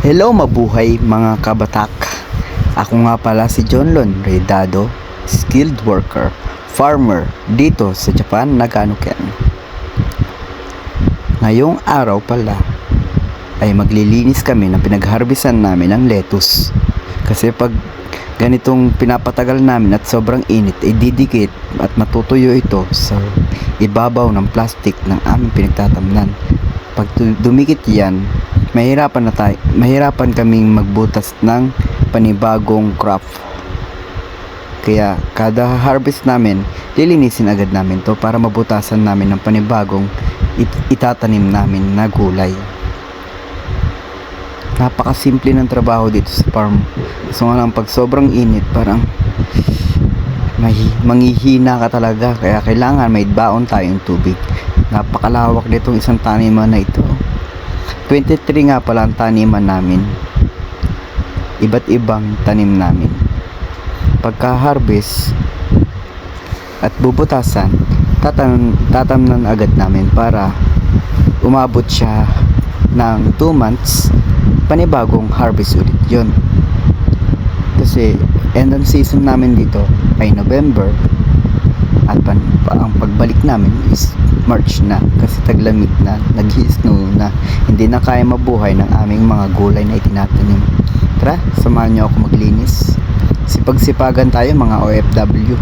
Hello mabuhay mga kabatak. Ako nga pala si Jonlon Redado, skilled worker, farmer dito sa Japan, Nagano-ken. Ngayong araw pala ay maglilinis kami ng pinagharbisan namin ng lettuce. Kasi pag ganitong pinapatagal namin at sobrang init, ay didikit at matutuyo ito sa ibabaw ng plastic ng aming pinagtatamnan. Pag dumikit yan, mahirapan kaming magbutas ng panibagong crop. Kaya kada harvest namin, lilinisin agad namin to para mabutasan namin ng panibagong itatanim namin na gulay. Napakasimple ng trabaho dito sa farm. So nga lang pag sobrang init, parang manghihina ka talaga. Kaya kailangan may baon tayong tubig. Napakalawak nitong isang taniman na ito. 23 nga pala ang taniman namin. Iba't ibang tanim namin. Pagka-harvest at bubutasan, tatamnan agad namin para umabot siya ng 2 months, panibagong harvest ulit yun. Kasi end of season namin dito ay November at ang pagbalik namin is March na, kasi taglamig na, nag-snow na, hindi na kaya mabuhay ng aming mga gulay na itinatanim. Tara, samahan niyo ako maglinis. Sipag-sipagan tayo mga OFW.